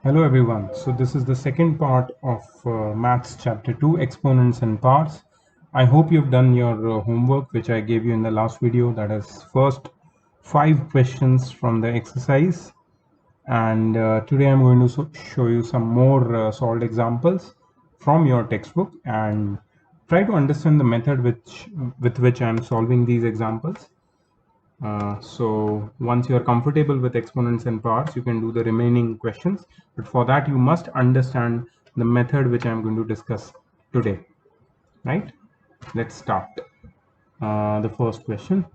Hello everyone. So this is the second part of Maths Chapter 2, Exponents and Parts. I hope you've done your homework which I gave you in the last video. That is first 5 questions from the exercise. And today I'm going to show you some more solved examples from your textbook and try to understand the method with which I'm solving these examples. So once you are comfortable with exponents and parts, you can do the remaining questions. But for that, you must understand the method which I'm going to discuss today. Right? Let's start. The first question.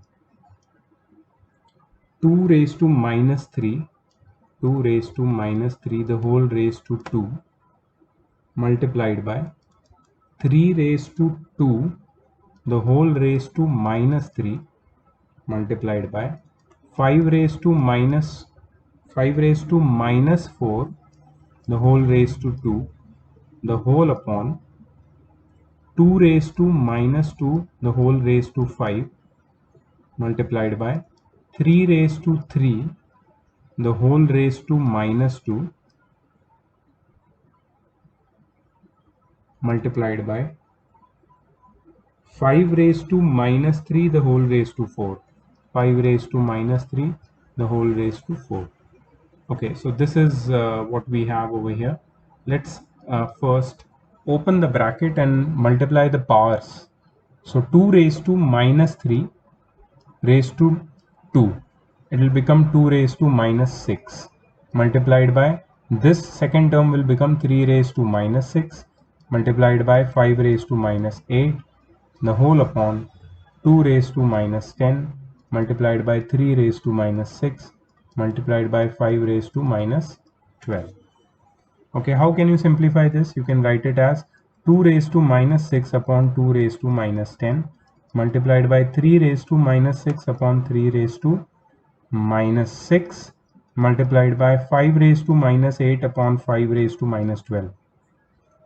2 raised to minus 3, 2 raised to minus 3, the whole raised to 2, multiplied by 3 raised to 2, the whole raised to minus 3, multiplied by 5 raised to minus 4, the whole raised to 2, the whole upon 2 raised to minus 2, the whole raised to 5, multiplied by 3 raised to 3, the whole raised to minus 2, multiplied by 5 raised to minus 3, the whole raised to 4, 5 raised to minus 3, the whole raised to 4. Okay, so this is what we have over here. Let's first open the bracket and multiply the powers. So 2 raised to minus 3 raised to 2. It will become 2 raised to minus 6 multiplied by this second term will become 3 raised to minus 6 multiplied by 5 raised to minus 8, the whole upon 2 raised to minus 10 multiplied by 3 raised to minus 6 multiplied by 5 raised to minus 12. Okay, how can you simplify this? You can write it as 2 raised to minus 6 upon 2 raised to minus 10 multiplied by 3 raised to minus 6 upon 3 raised to minus 6 multiplied by 5 raised to minus 8 upon 5 raised to minus 12.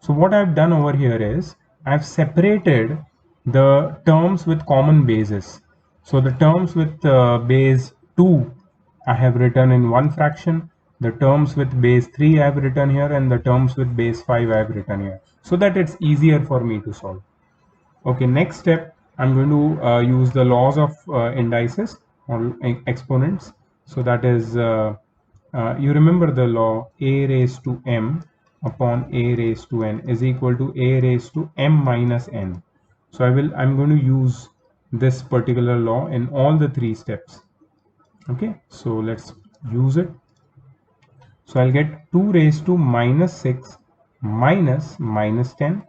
So what I've done over here is I've separated the terms with common bases. So the terms with base 2 I have written in one fraction, the terms with base 3 I have written here, and the terms with base 5 I have written here, so that it's easier for me to solve. Okay, next step, I'm going to use the laws of indices or exponents. So that is, you remember the law a raised to m upon a raised to n is equal to a raised to m minus n. So I'm going to use this particular law in all the 3 steps. Okay, so let's use it. So I'll get 2 raised to minus 6 minus minus 10,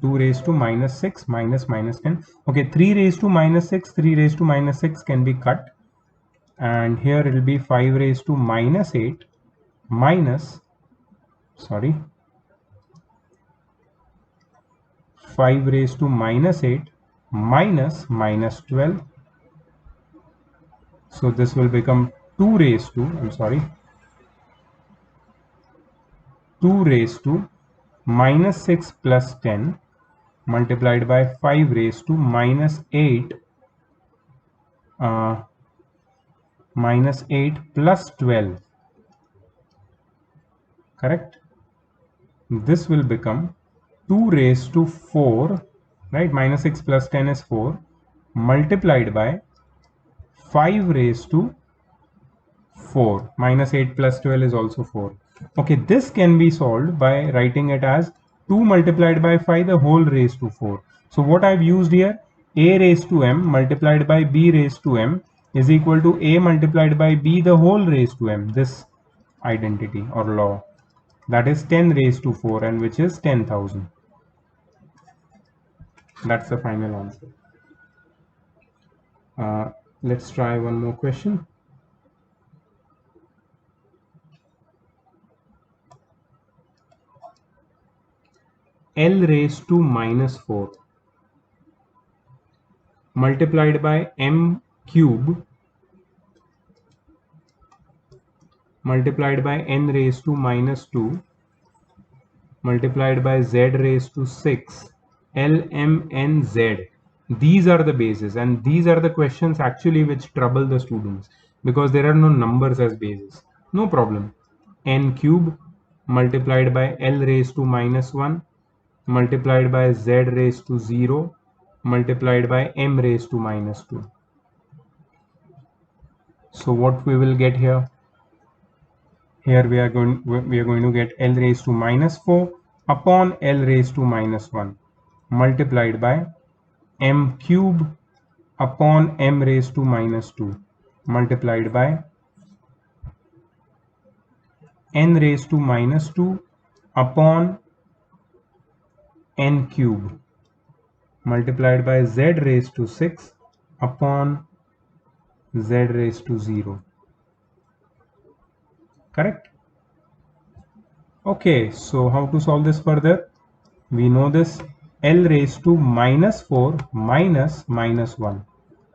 2 raised to minus 6 minus minus 10. Okay, 3 raised to minus 6, 3 raised to minus 6 can be cut, and here it will be 5 raised to minus 8 minus, 5 raised to minus 8 minus minus 12. So this will become 2 raised to, 2 raised to minus 6 plus 10 multiplied by 5 raised to minus 8 minus 8 plus 12. Correct? This will become 2 raised to 4, right? Minus 6 plus 10 is 4, multiplied by 5 raised to 4. Minus 8 plus 12 is also 4. Okay, this can be solved by writing it as 2 multiplied by 5, the whole raised to 4. So what I've used here, a raised to m multiplied by b raised to m is equal to a multiplied by b, the whole raised to m. This identity or law, that is 10 raised to 4, and which is 10,000. That's the final answer. Let's try one more question. L raised to minus 4 multiplied by m cube multiplied by n raised to minus 2 multiplied by z raised to 6 L, M, N, Z. These are the bases, and these are the questions actually which trouble the students because there are no numbers as bases. No problem. N cube multiplied by L raised to minus 1 multiplied by Z raised to 0 multiplied by M raised to minus 2. So what we will get here? Here we are going to get L raised to minus 4 upon L raised to minus 1 multiplied by M cube upon M raised to minus 2 multiplied by N raised to minus 2 upon N cube multiplied by Z raised to 6 upon Z raised to 0. Correct? Okay, so how to solve this further? We know this L raised to minus 4 minus minus 1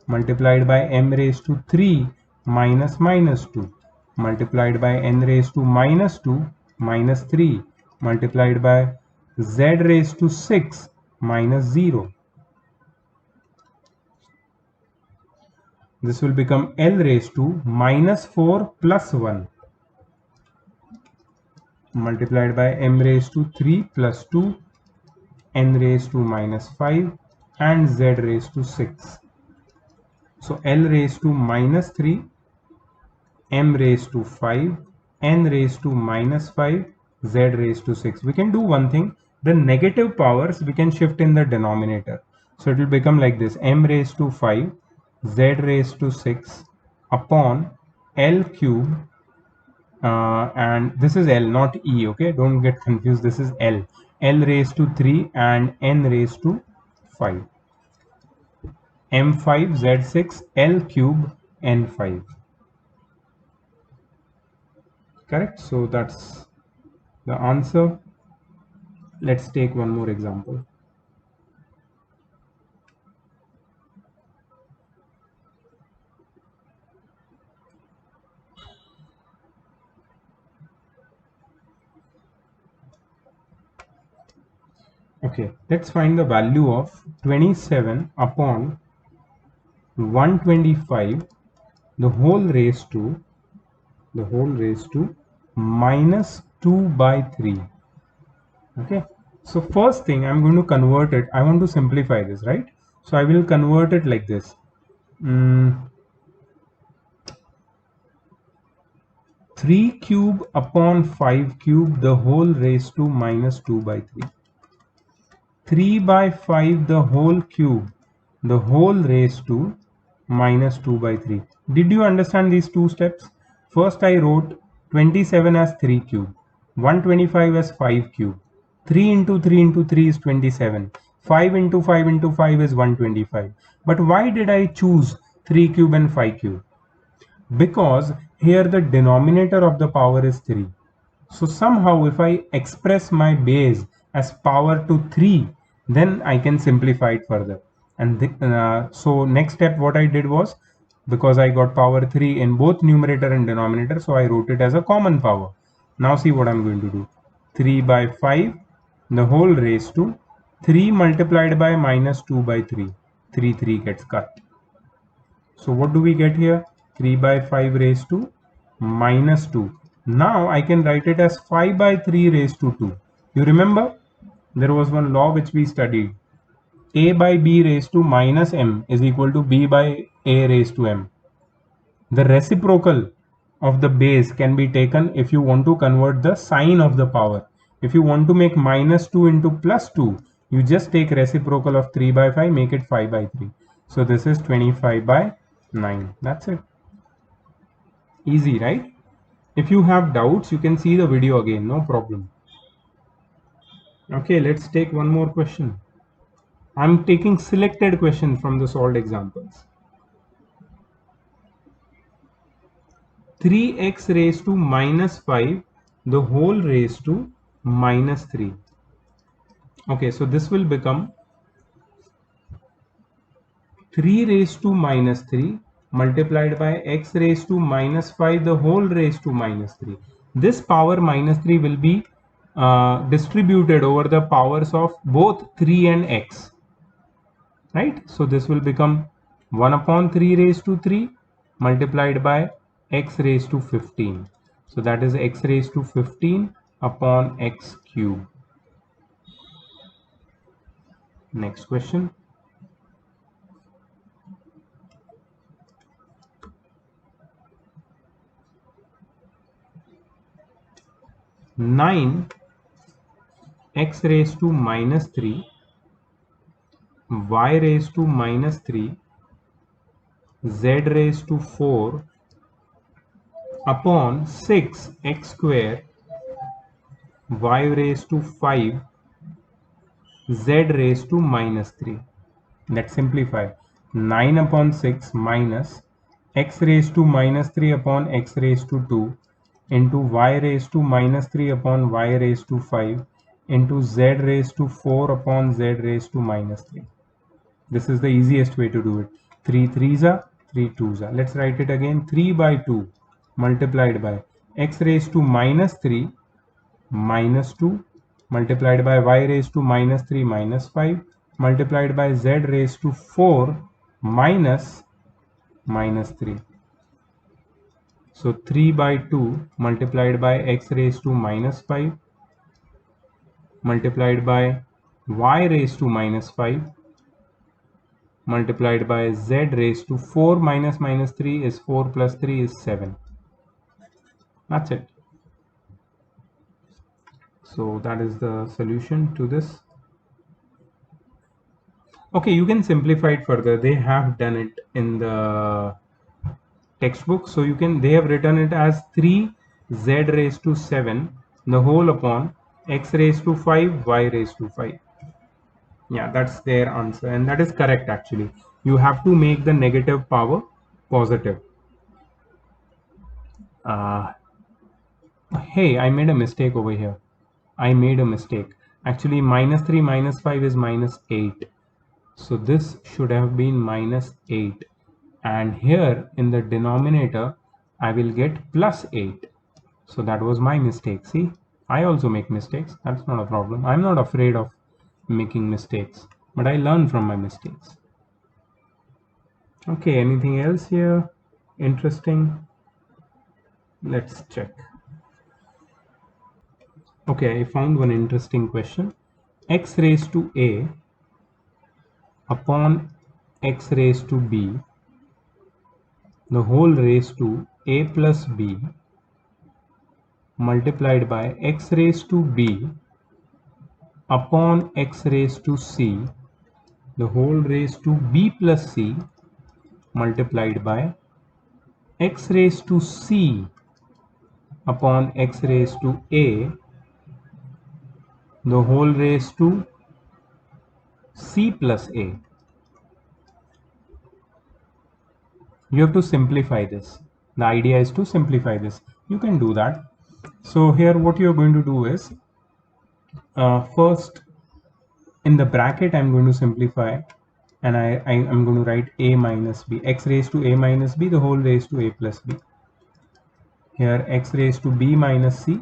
multiplied by M raised to 3 minus minus 2 multiplied by N raised to minus 2 minus 3 multiplied by Z raised to 6 minus 0. This will become L raised to minus 4 plus 1 multiplied by M raised to 3 plus 2 N raised to minus 5 and Z raised to 6. So L raised to minus 3, M raised to 5, N raised to minus 5, Z raised to 6. We can do one thing. The negative powers we can shift in the denominator. So it will become like this. M raised to 5, Z raised to 6 upon L cube. And this is L, not E, okay? Don't get confused. This is L. L raised to 3 and N raised to 5. M5 Z6 L cube N5. Correct? So that's the answer. Let's take one more example. Okay, let's find the value of 27 upon 125 the whole raised to minus 2 by 3. Okay, so first thing I'm going to convert it. I want to simplify this, right? So I will convert it like this. 3 cube upon 5 cube the whole raised to minus 2 by 3. 3 by 5 the whole cube the whole raised to minus 2 by 3. Did you understand these two steps? First I wrote 27 as 3 cube, 125 as 5 cube. 3 into 3 into 3 is 27. 5 into 5 into 5 is 125. But why did I choose 3 cube and 5 cube? Because here the denominator of the power is 3. So somehow if I express my base as power to 3, then I can simplify it further. And so next step what I did was, because I got power 3 in both numerator and denominator, so I wrote it as a common power. Now see what I'm going to do. 3 by 5 the whole raised to 3 multiplied by minus 2 by 3. 3 gets cut. So what do we get here? 3 by 5 raised to minus 2. Now I can write it as 5 by 3 raised to 2. You remember? There was one law which we studied. A by B raised to minus M is equal to B by A raised to M. The reciprocal of the base can be taken if you want to convert the sign of the power. If you want to make minus 2 into plus 2, you just take reciprocal of 3 by 5, make it 5 by 3. So this is 25 by 9. That's it. Easy, right? If you have doubts, you can see the video again, no problem. Okay, let's take one more question. I'm taking selected questions from the solved examples. 3x raised to minus 5, the whole raised to minus 3. Okay, so this will become 3 raised to minus 3 multiplied by x raised to minus 5 the whole raised to minus 3. This power minus 3 will be distributed over the powers of both 3 and x, right? So this will become 1 upon 3 raised to 3 multiplied by x raised to 15. So that is x raised to 15 upon x cube. Next question. Nine x raised to minus 3, y raised to minus 3, z raised to 4 upon 6 x square, y raised to 5, z raised to minus 3. Let's simplify. 9 upon 6 minus x raised to minus 3 upon x raised to 2 into y raised to minus 3 upon y raised to 5 into z raised to 4 upon z raised to minus 3. This is the easiest way to do it. 3 3s are 3 2s are. Let's write it again. 3 by 2 multiplied by x raised to minus 3 minus 2 multiplied by y raised to minus 3 minus 5 multiplied by z raised to 4 minus 3. So 3 by 2 multiplied by x raised to minus 5 multiplied by y raised to minus 5 multiplied by z raised to 4 minus 3 is 4 plus 3 is 7. That's it. So that is the solution to this. Okay, you can simplify it further. They have done it in the textbook. So they have written it as 3z raised to 7 the whole upon x raised to 5 y raised to 5. Yeah, that's their answer, and that is correct. Actually, you have to make the negative power positive. Hey, I made a mistake over here. I made a mistake. Actually, minus 3 minus 5 is minus 8. So this should have been minus 8. And here in the denominator, I will get plus 8. So that was my mistake. See, I also make mistakes. That's not a problem. I'm not afraid of making mistakes, but I learn from my mistakes. Okay, anything else here interesting? Let's check. Okay, I found one interesting question. X raised to a upon x raised to b the whole raised to a plus b multiplied by x raised to b upon x raised to c the whole raised to b plus c multiplied by x raised to c upon x raised to a the whole raised to c plus a. You have to simplify this. The idea is to simplify this. You can do that. So here what you're going to do is first in the bracket I'm going to simplify, and I'm going to write a minus b, x raised to a minus b the whole raised to a plus b. Here x raised to b minus c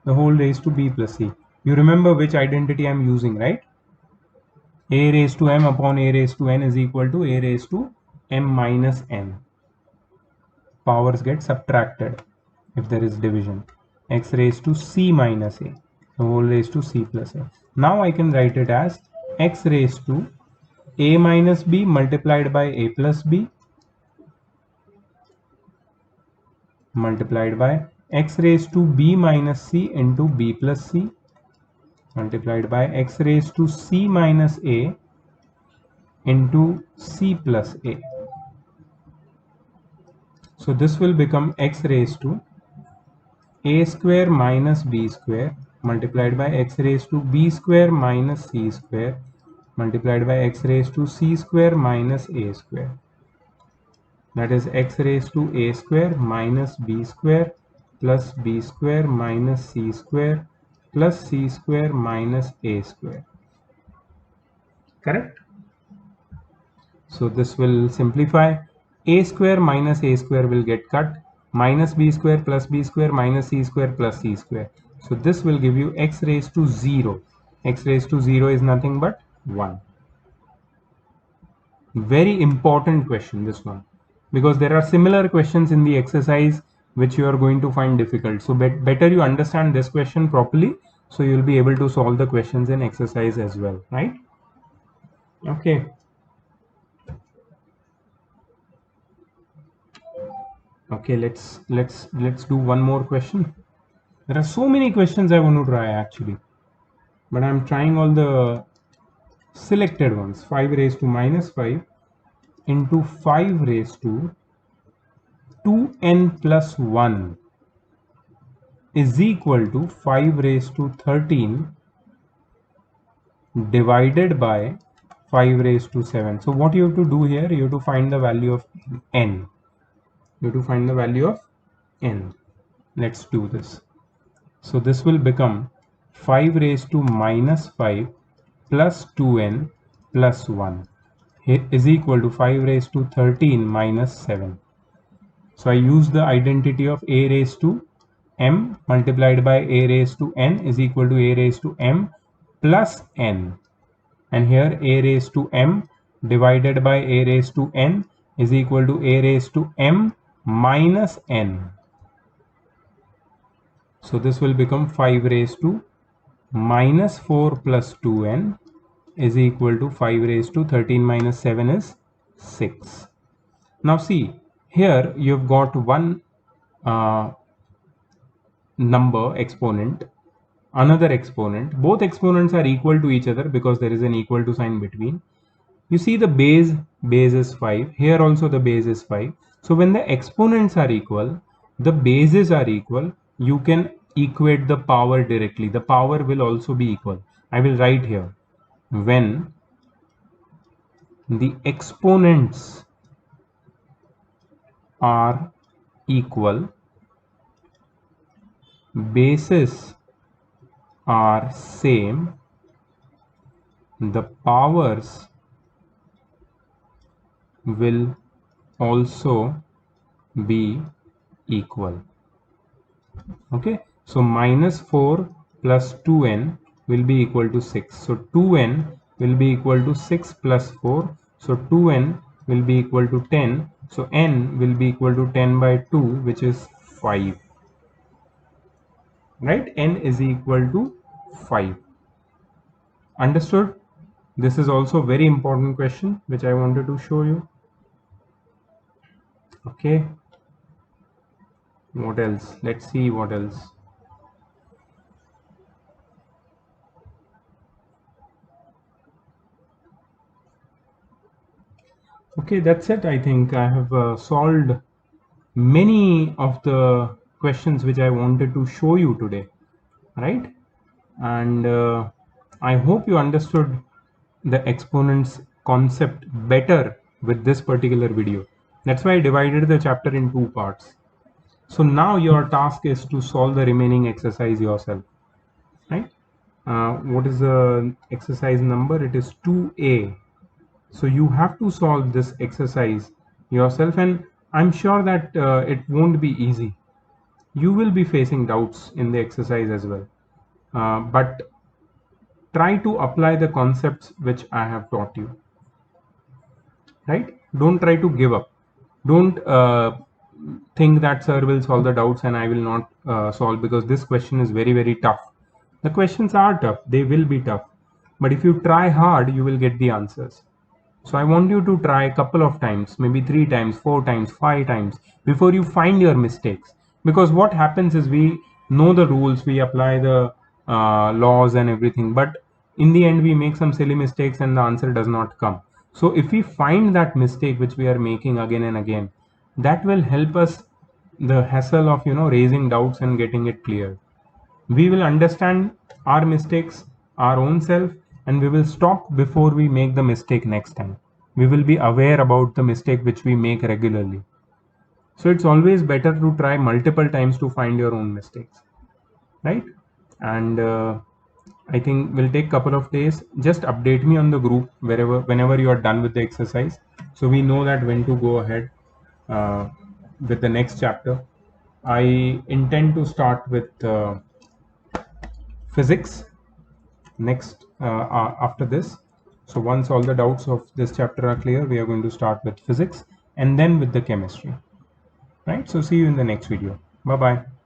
the whole raised to b plus c. You remember which identity I'm using, right? A raised to m upon a raised to n is equal to a raised to m minus n. Powers get subtracted if there is division. X raised to c minus a the whole raised to c plus a. Now I can write it as x raised to a minus b multiplied by a plus b multiplied by x raised to b minus c into b plus c multiplied by x raised to c minus a into c plus a. So this will become x raised to a square minus b square multiplied by x raised to b square minus c square multiplied by x raised to c square minus a square. That is x raised to a square minus b square plus b square minus c square plus c square minus a square. Correct? So this will simplify. A square minus a square will get cut. Minus b square plus b square minus c square plus c square. So this will give you x raised to 0. X raised to 0 is nothing but 1. Very important question, this one, because there are similar questions in the exercise which you are going to find difficult. So better you understand this question properly, so you'll be able to solve the questions in exercise as well, right? Okay. Okay, let's do one more question. There are so many questions I want to try actually, but I'm trying all the selected ones. 5 raised to minus 5 into 5 raised to 2n plus 1 is equal to 5 raised to 13 divided by 5 raised to 7. So what you have to do here, you have to find the value of n. You have to find the value of n. Let's do this. So this will become 5 raised to minus 5 plus 2n plus 1 is equal to 5 raised to 13 minus 7. So I use the identity of a raised to m multiplied by a raised to n is equal to a raised to m plus n. And here a raised to m divided by a raised to n is equal to a raised to m minus n. So this will become 5 raised to minus 4 plus 2n is equal to 5 raised to 13 minus 7 is 6. Now see, here you've got one number exponent, another exponent. Both exponents are equal to each other because there is an equal to sign between. You see the base is 5. Here also the base is 5. So when the exponents are equal, the bases are equal, you can equate the power directly. The power will also be equal. I will write here, when the exponents are equal, bases are same, the powers will also be equal. Okay, so minus 4 plus 2n will be equal to 6. So 2n will be equal to 6 plus 4. So 2n will be equal to 10. So n will be equal to 10 by 2, which is 5. Right? N is equal to 5. Understood? This is also very important question which I wanted to show you. Okay. What else? Let's see what else. Okay, that's it. I think I have solved many of the questions which I wanted to show you today, right? And I hope you understood the exponents concept better with this particular video. That's why I divided the chapter in 2 parts. So now your task is to solve the remaining exercise yourself, right? What is the exercise number? It is 2A. So you have to solve this exercise yourself, and I'm sure that it won't be easy. You will be facing doubts in the exercise as well, but try to apply the concepts which I have taught you, right? Don't try to give up. Don't think that sir will solve the doubts and I will not solve, because this question is very, very tough. The questions are tough, they will be tough, but if you try hard, you will get the answers. So I want you to try a couple of times, maybe 3 times, 4 times, 5 times before you find your mistakes. Because what happens is we know the rules, we apply the laws and everything, but in the end we make some silly mistakes and the answer does not come. So if we find that mistake which we are making again and again, that will help us the hassle of raising doubts and getting it clear. We will understand our mistakes, our own self, and we will stop before we make the mistake next time. We will be aware about the mistake which we make regularly. So it's always better to try multiple times to find your own mistakes, right? And I think we'll take a couple of days. Just update me on the group whenever you are done with the exercise, so we know that when to go ahead with the next chapter. I intend to start with physics next after this. So once all the doubts of this chapter are clear, we are going to start with physics and then with the chemistry, right? So see you in the next video. Bye bye.